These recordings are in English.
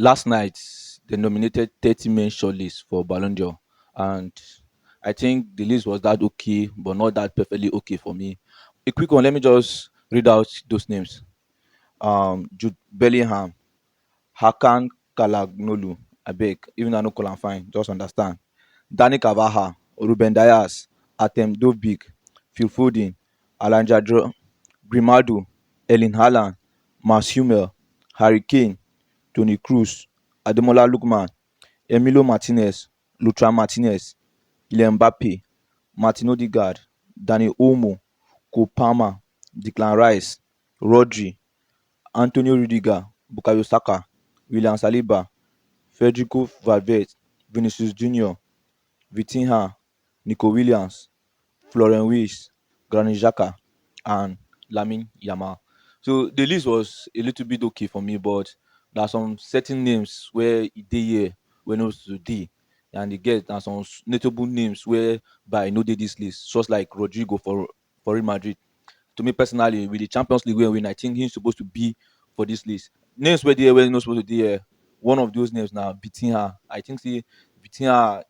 Last night they nominated 30 men shortlist for Ballon d'Or, and I think the list was that okay, but not that perfectly okay for me. A quick one, let me just read out those names. Jude Bellingham, Hakan Kalagnolu, I beg, even I no call am fine, just understand. Dani Cavaha, Ruben Dias, Artem Dovbik, Phil Foden, Alejandro Grimaldo, Erling Haaland, Mars Hummel, Harry Kane, Toni Kroos, Ademola Lookman, Emilio Martinez, Lutran Martinez, Kylian Mbappe, Martin Odegaard, Dani Olmo, Cole Palmer, Declan Rice, Rodri, Antonio Rudiger, Bukayo Saka, William Saliba, Federico Valverde, Vinicius Jr, Vitinha, Nico Williams, Florian Wirtz, Granit Xhaka, and Lamine Yamal. So the list was a little bit okay for me, but there are some certain names where e dey here wey no suppose dey, and e get na some notable names where by no dey this list, just like Rodrigo for Real Madrid. To me personally, with the Champions League wey win, I think he's supposed to be for this list. Names where dey wey no supposed to dey here. One of those names now, Vitinha. I think say Vitinha,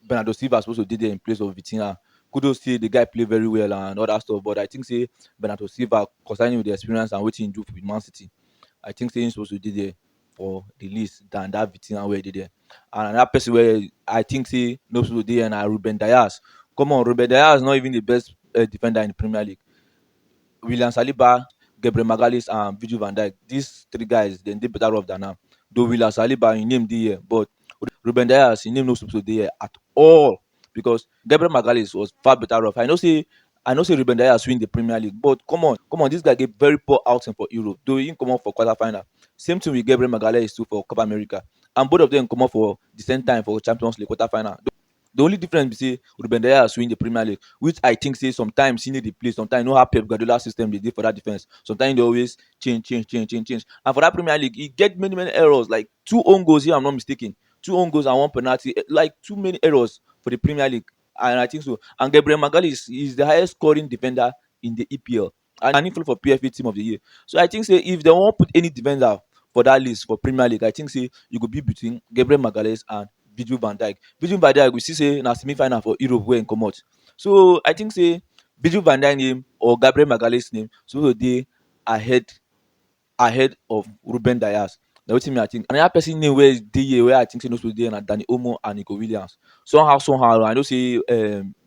Bernardo Silva supposed to dey there in place of Vitinha. Kudos say the guy play very well and all that stuff, but I think say Bernardo Silva, concerning with the experience and what he do with Man City, I think say he's supposed to be there for the list than that Vitinha where they there. And another person where I think say no supposed to be there na Ruben Dias. Come on, Ruben Dias is not even the best defender in the Premier League. William Saliba, Gabriel Magalhaes, and Virgil van Dijk. These three guys, then they better off than now. Though William Saliba, he name the year, but Ruben Dias, he name no supposed to be here at all because Gabriel Magalhaes was far better off. I know say Ruben Dias win the Premier League, but come on, this guy gave very poor outing for Europe. Though he come out for quarter final. Same thing with Gabriel Magalhaes too for Copa America, and both of them come out for the same time for Champions League quarter final. The only difference be say Ruben Dias win the Premier League, which I think say sometimes he need the play. Sometimes you know how Pep Guardiola system they dey for that defense. Sometimes they always change. And for that Premier League, he get many errors, like two own goals here. I'm not mistaken, two own goals and one penalty. Like too many errors for the Premier League, and I think so. And Gabriel Magalhaes is the highest scoring defender in the EPL, and he flew for PFA Team of the Year. So I think say if they won't put any defender for that list for Premier League, I think say you could be between Gabriel Magalhaes and Virgil van Dijk. Virgil van Dijk, we see say na semi-final for Europe wey im comot. So I think say Virgil van Dijk name or Gabriel Magalhaes name suppose to dey ahead of Ruben Dias. Na wetin me I think. Another person name wey dey here wey I think say no suppose dey here na Dani Olmo and Nico Williams. Somehow I know say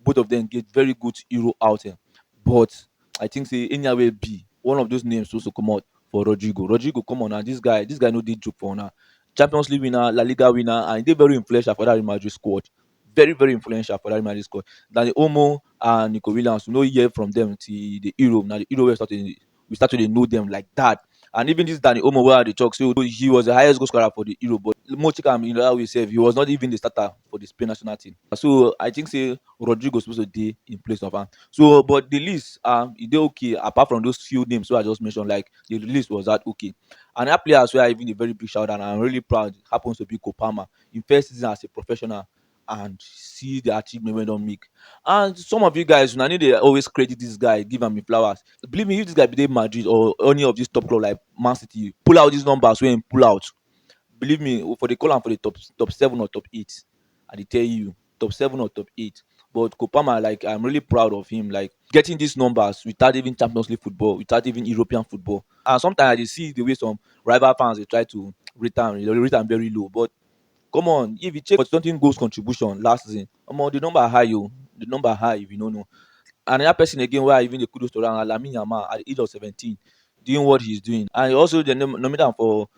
both of them get very good Euro outing, but I think say anyhow wey be, one of those names suppose to comot for Rodrigo. Rodrigo, come on now, this guy no dey joke for una. Champions League winner, La Liga winner, and he dey very influential for that Real Madrid squad. Very influential for that Real Madrid squad. Dani Olmo and Nico Williams, we no hear from them till the Euro. Now the Euro we start to dey know them like that. And even this Dani Olmo wey I dey talk, so he was the highest goal scorer for the Euro, but mo check am in other way sef, he was not even the starter for the Spain national team. So I think say Rodrigo suppose to dey in place of am. So but the list e dey okay apart from those few names wey I just mentioned, like the list was that okay. And that players wey I even a very big shout out and I'm really proud happens to be Cole Palmer in first season as a professional, and see the achievement wey don make. And some of you guys una need dey always credit this guy, give am him flowers. Believe me, if this guy be dey Madrid or any of these top club like Man City pull out these numbers wey him pull out, believe me, for the call am for the top 7 or top 8, I dey tell you, top 7 or top 8. But Kopama, like I'm really proud of him, like getting these numbers without even Champions League football, without even European football. And sometimes I dey see the way some rival fans they try to rate am very low. But come on, if you check for something goals contribution last season, the number high, yo. The number high if you don't know. And another person again where I even the kudos to Lamine Yamal at the age of 17, doing what he's doing. And also they nominated him for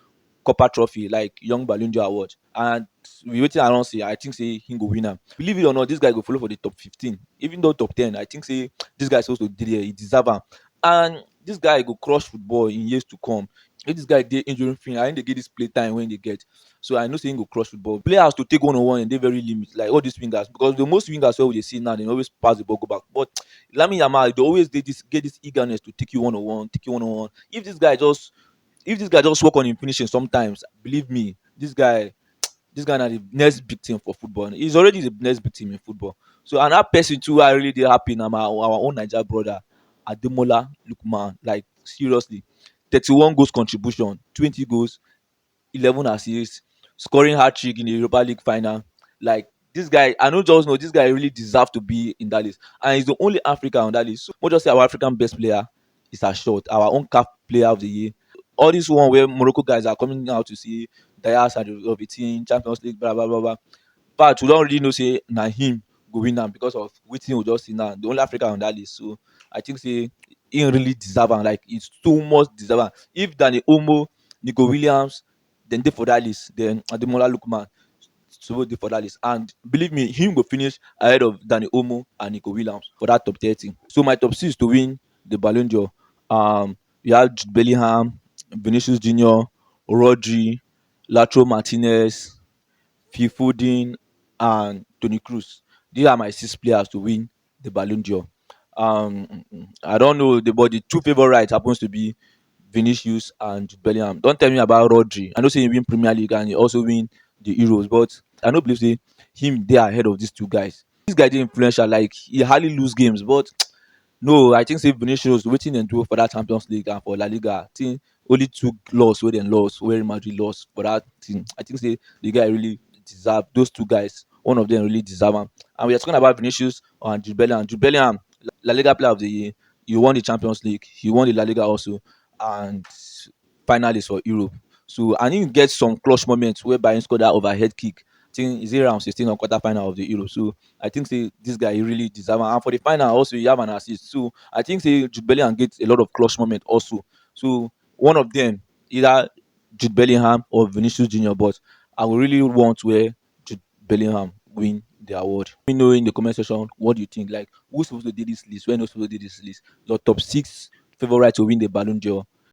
Copper Trophy, like Young Ballon d'Or Award. And we waiting around say I think say he go win am. Believe it or not, this guy go follow for the top 15. Even though top 10, I think say this guy supposed to be there, he deserve am. And this guy go crush football in years to come. If this guy dey injury free, I think they get this play time when they get. So I know saying go crush football. Players to take 1-on-1 and they very limit, like all these wingers, because the most wingers where we see now, they always pass the ball, go back. But Lamine Yamal, they always get this eagerness to take you 1-on-1, take you 1-on-1. If this guy just work on him finishing sometimes, believe me, this guy na the next big thing for football. He's already the next big thing in football. So another person too I really dey happy na our own Naija brother Ademola Lookman. Like seriously, 31 goals contribution, 20 goals, 11 assists. scoring hat trick in the Europa League final. Like this guy, I don't just know this guy really deserve to be in that list, and he's the only African on that list. So we'll just say our African best player is a short, our own CAF player of the year. All this one where Morocco guys are coming out to see Dias and of the team, Champions League, blah blah blah blah. But we don't really know say na him go win am because of wetin we just see now. The only African on that list. So I think say he really deserve am. Like it's too much deserve am. If Danny Omo, Nico Williams, then dey for that list, then Ademola Lookman suppose dey for that list. And believe me, him go finish ahead of Danny Omo and Nico Williams for that top 30. So my top six to win the Ballon d'Or. We have Jude Bellingham, Vinicius Jr, Rodri, Lautaro Martinez, Phil Foden, and Toni Kroos. These are my six players to win the Ballon d'Or. I don't know but the two favorites happens to be Vinicius and Jude Bellingham. Don't tell me about Rodri. I know say he win Premier League and he also win the Euros, but I don't believe say him they are ahead of these two guys. This guy dey influential, like he hardly lose games, but no, I think say Vinicius wetin dem do for that Champions League and for La Liga, I think only two loss wey dem lost, wey Real Madrid lost for that thing. I think say the guy really deserve those two guys. One of them really deserve am. And we are talking about Vinicius and Jude Bellingham. Jude Bellingham, La Liga Player of the Year. He won the Champions League. He won the La Liga also, and finalist for Europe. So and he get some clutch moments whereby he scored that overhead kick. I think is it round 16 or quarter final of the Euro. So I think say this guy he really deserve am. And for the final also he have an assist. So I think say Jude Bellingham gets a lot of clutch moment also. So one of them either Jude Bellingham or Vinicius Jr. But I would really want where Jude Bellingham win the award. Let me know in the comment section what do you think. Like who's supposed to do this list? When who's supposed to do this list? Your top six favorites to win the Ballon d'Or.